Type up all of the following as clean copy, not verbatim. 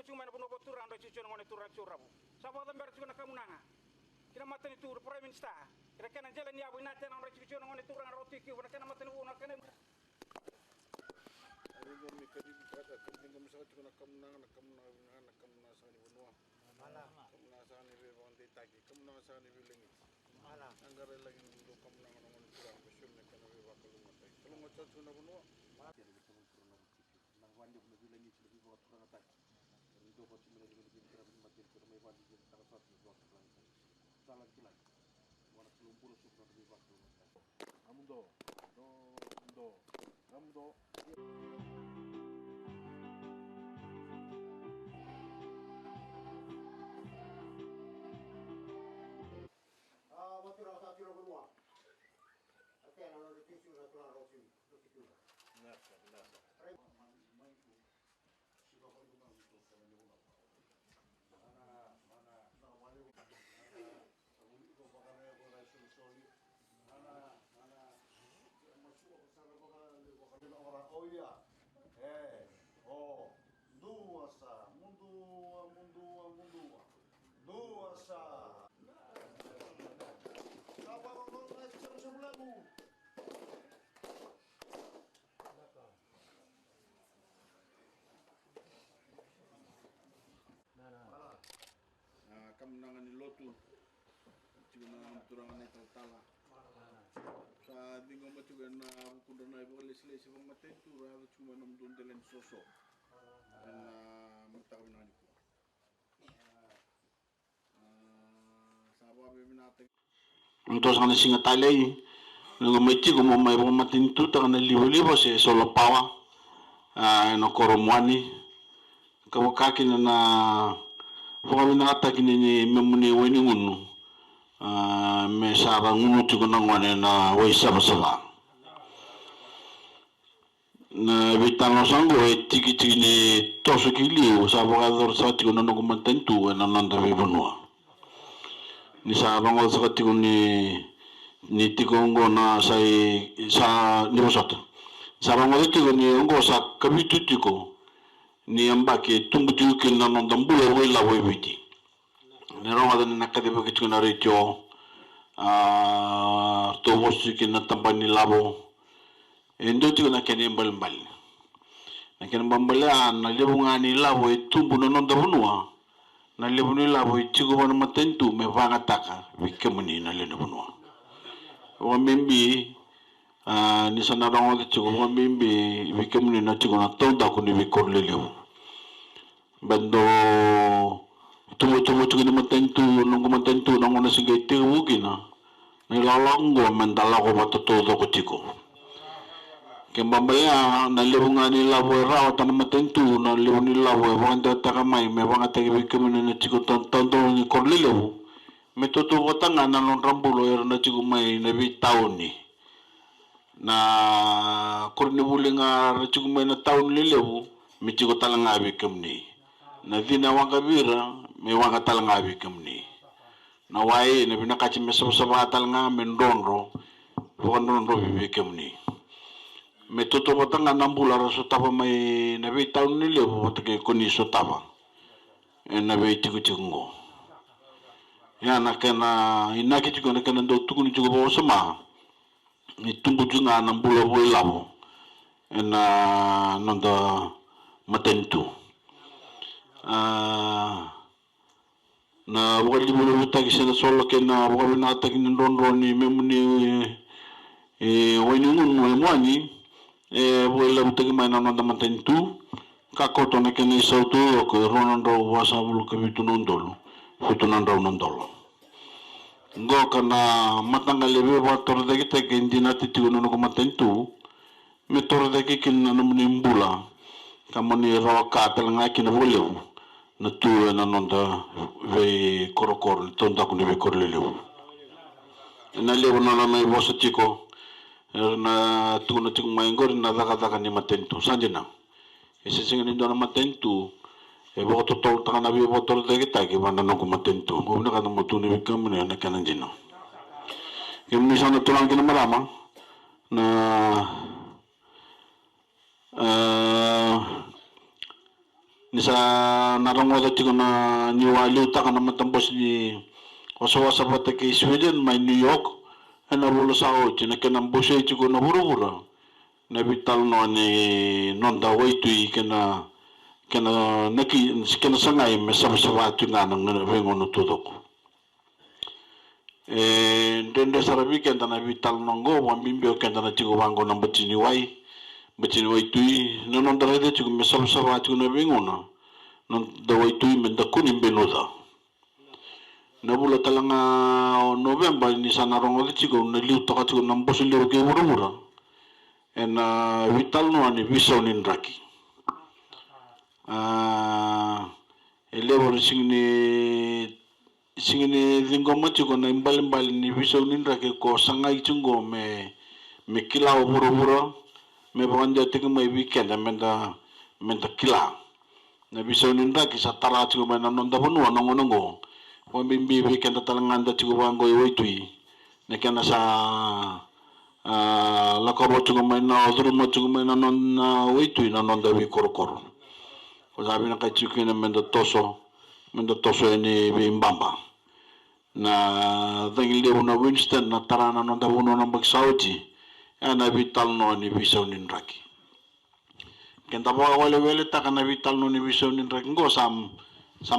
tiku cuma na bono botura ando cucu ngone turang curabu sabo da ber cuna kamunanga kina matani tur prime minister kira kana jalan ya bu nate ando cucu ngone turang roti ki kana matani una kana ari mi kadi kata kadi ngam sa cuna kamunanga na sa ni bonua mana kamuna sa ni be bonde taki kamuna sa ni be lengi mana angare lagi ndo kamunanga ngone turang besul ne kana be bakal mate kalau ngotot cuna bonua wandi ko bi lañu ci bi ko turana tak ñu do ko ci mëna ñu bi dara ma jël ko may wandi jël dara sot ñu do ko sala ci laaj wala ko lu mburu suuf do bi wax amundo amundo Matira sa tiro ko mo atena no de tisu na turana ro ci nasa kamunanga ni lotu cuma turang ni tala sa dingo mati na kundo na ibo lesle si mate tu ra cuma nam don delen soso na mataw na ni ko sabo be minate Untuk sana singa talai nungu meti ko mo mai bo matin tu ta na libo se solo pawa no koromwani ka wakaki na Pokoknya ata kini ni memuni weni ngunu, me saba ngunu tu kuna ngwane na wei saba saba. Na bitang sanggo tiki ni tosu kiliu saba kador sa tiku na nungu mantentu na nanda bibunua. Ni saba ngol sa tiku ni tiku ngo na sai sa ni bosata. Saba ngol tiku ni ngo sa kabitu tiku. Ni ambake tumbu tuki na nondambula wela webiti ni ronga na nakadiba kitu na retio to wosu ki na tambani labo endo tiku na kene mbal na kene mbal na lebunga ni labo tumbu na nondabunua na lebuni labo tiku bana matentu me vanga taka wikemuni na leno bunua wa membi ni sana ronga tiku wa membi wikemuni na tiku na tonda kuni wikorleleu bando tumu tuku ni matentu nungu matentu nungu na sige tiku kina ni lalongo mendala ko batoto ko tiko kembambaya na lebunga ni labo rawa tan matentu na lebuni labo wanda takamai me wanga tagi bikemuni na tiko tonto ni korlelewu metoto botanga na non rambulo era na tiko mai na bi tauni na korni bulinga tiko mai na taun lelewu mi tiko talanga bikemuni na vina wanga bira me wanga talanga bikemuni na wae na bina kachi me saba talanga me ndonro ndonro bikemuni me toto botanga nambula raso tapa mai na be taun ni le botake koni so tapa na be tiku ngo ya na kana inaki tiku na kana ndo tukuni tiku bo sama ni tumbu junga nambula bo labo na nonda matentu na wakali bulu utaki sena solo kena wakali na ataki ndonro ni memuni wani ngunu mwani wala utaki mai na nonda matentu kakoto na kena isautu ko ronando wasa bulu kabitu nondolo futu nondolo ngo kana matanga lebe wa tordeki teke indina titigo nono ko matentu me tordeki kinna nomni mbula kamoni rawa katal ngaki na boleu na tuwe na nonda ve korokor tonda kuni ve korlelew na lewo na mai bosa tiko na tuna tiko mai ngor na daga ni matentu sanjina ese singani ndona matentu e bo to tol ta na bi bo tol de kita ki banda no ko matentu mo na kana mo tuni ve kamne na kana jina kemni sana tulang kina malama na ni sa narangoda tigo na niwaluta ka na matambos ni wasa-wasa pata kay Sweden may New York na bulo sa o tina kanambose tigo na bura-bura na vital no ni nonda waitui kana sangay me sama-sama nga nang vengo no tudok dende sarabi kenta na vital nongo wambimbio kenta na tigo wango na batini wai tui na nonda rede tigo me sama-sama tigo na vengo na nonda waitui menda kunim benoda na bula talanga November ni sana rongo tigo na liu taka tigo na mbosi liu ke bura-bura vital no ani viso ninraki elevo singini lingoma tigo na imbal ni viso ninraki ko sangai chungo me kilau bura-bura me banja tigo mai weekend menda kila na viso ninraki sa tara tigo mai nonda bonua nongo wambimbi weekend talanganda tigo wango iwaitui na kana sa lakabo tigo mai na oduruma tigo mai na nonna waitui na nonda wi korokoro ko sabi na kay tigo na menda toso ni bimbamba na dangile una Winston na tarana nonda bono na bagsauti ana vital no ni viso ninraki kenta ba wale taka na vital no ni viso ninraki ngo sam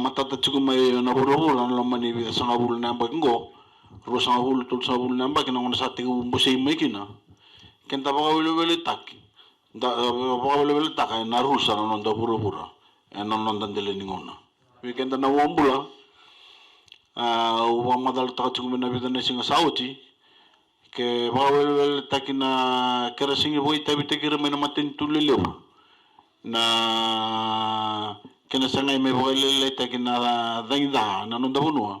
matata tigo mai na buru-buru na mani vi sangabul na bagingo ro sangabul na bagin na sa tigo mbusay mai kina kenta ba wale tak na rusa na nonda buru-buru na nonda dele ningona vi kenta na wambula wa madal ta tigo na vida na singa sauti ke ba wale tak na kera singi boy tabi tekira mai na matin tulelew na kena sangai me boile tak na dangda na nonda bonua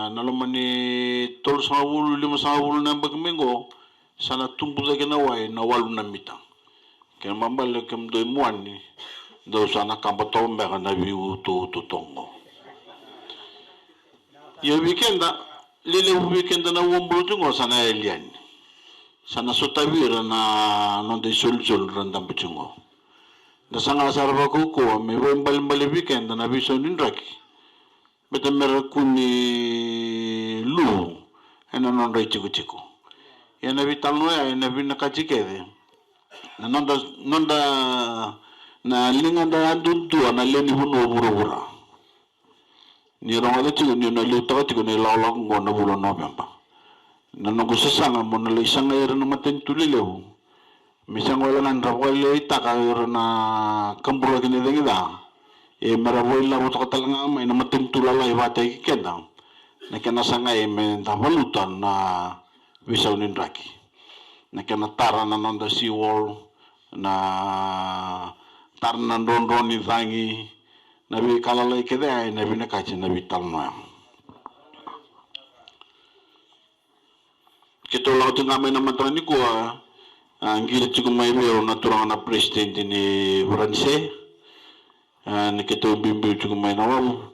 na lomani tol sawul lima sawul na bagmengo sana tumpu da kena wai na walu na mita kena mambal kem do muani do sana kambato mbega na viu tu tongo yo weekenda na wombulu tungo sana elian sana sotavira na nonde sol randam pichungo da sanga sarva ko me wombal weekend na viso ninraki beta merakuni lu ena non rai chico ena vital no ena vina kachikede na nonda na linga da anduntu na leni buno bura ni ronga chico ni na luta chico ni laula ngona bulo November na no sanga mo na isanga era na matentulileu misang wala nan rawale taka era na kambura kini dengida maraboy la moto talanga may na matentulala iwate kikenda na kana sangay me dabalutan na visaw ninraki na kana tara na nonda seawall na tar na ron ni zangi na bi kalalay kede ay na binakachi na vital no kito lang ito nga may naman ko ang gila chico may meron na turang na president ni France ni kito bimbi chico may nawam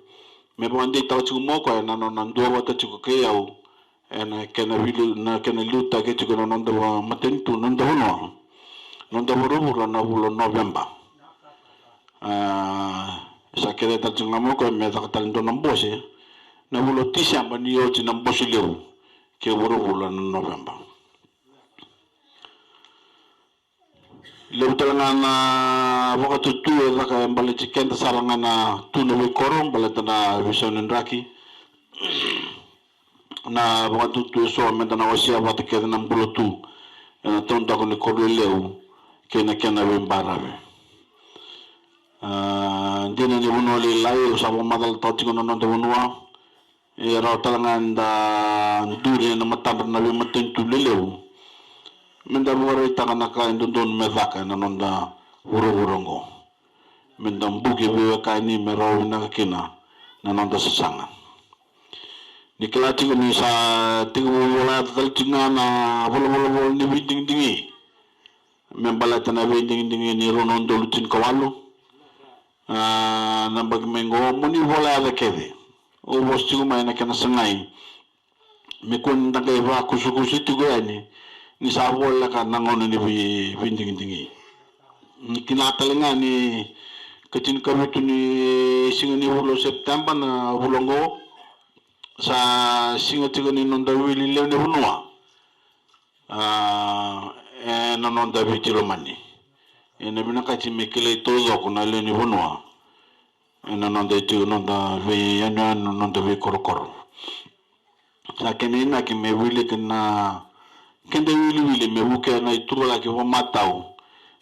may pandi tao chico mo ko na nandua wata chico kayaw na kena luta ke chico na nanda matentu nanda buru-buru na bulo November sa kere tal chico mo ko may takatalindo ng bose na bulo tisya ba niyo ng bose liw ke buru-buru na November Leutalangan na waktu tu ada kaya balik ciken sarangan na tu nabi korong balik na vision ninraki na waktu tu so mentana wasia waktu kaya 62 na tahun tahun ni korleu kena bembarabe dina ni bunoli lai usabo madal toti kono nonto bunua era talangan da dure na matan nabi matin tu leleu menda buare tangana ka indon medaka na nonda uro-urongo menda mbugi biwa ka ni meraw na kina na nonda sasanga nikelati ko ni sa tigo wala dal tinga na bolo ni binding membalata na binding ni ronon dolutin kawalu na bagmengo muni wala da kede o bostigo mai na kana sangai me kun da ba kusukusi tigo ani ni sa wala ka nangon ni binding ni kinatalinga ni kecin kabitu ni singa ni bulo September na bulongo sa singa tiga ni nonda wili leo ni hunua nonda vitilo mani ena bina kacin mekele tozo kuna leo ni hunua nonda itu nonda vi nonda vi korokoro sa kene na ki me wili kena kende wili me buke na ituro la ki matau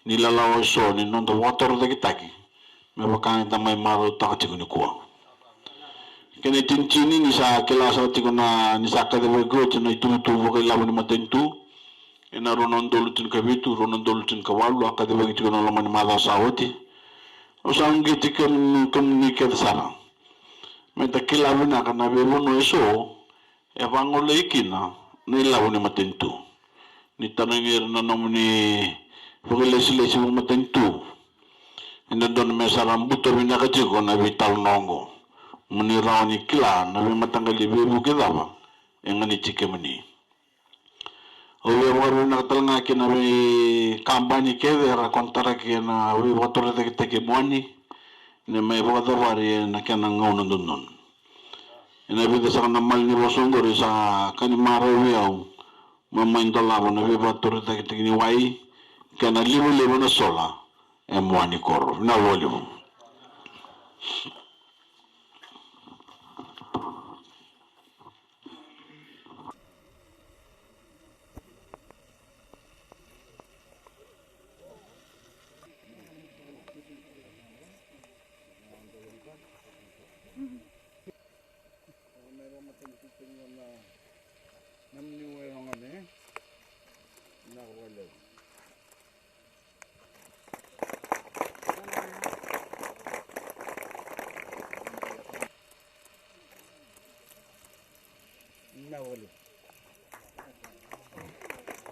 ni lalawa so ni nonda water da kitaki me bakang tamai maro takati kuni kuwa kene tinchini ni sa kelasa tikuna ni sa kade wego tena itu voke labu ni matentu ena ronondo lutin kabitu ronondo lutin kawalu akade wego tikuna lamani mada sawoti usangi tikam ni kedasana meta kilabu na kana bebo no eso evangole ikina ni labu ni matentu ni tanangir na nomni voke lesi mo matentu ina don mesa rambuto bina kachiko na vital nongo muni rawani kila na matanggali bebu kedaba engani chike muni owe waru na talanga kina be kampanye kede ra kontara kina we wotore teke mwani ne me boda wari na kana ngono dunnon ina be sa na mal ni bosongo sa kani maro we au mama indola bona we wotore teke ni wai kana libu na sola e mwani koro na wolibu na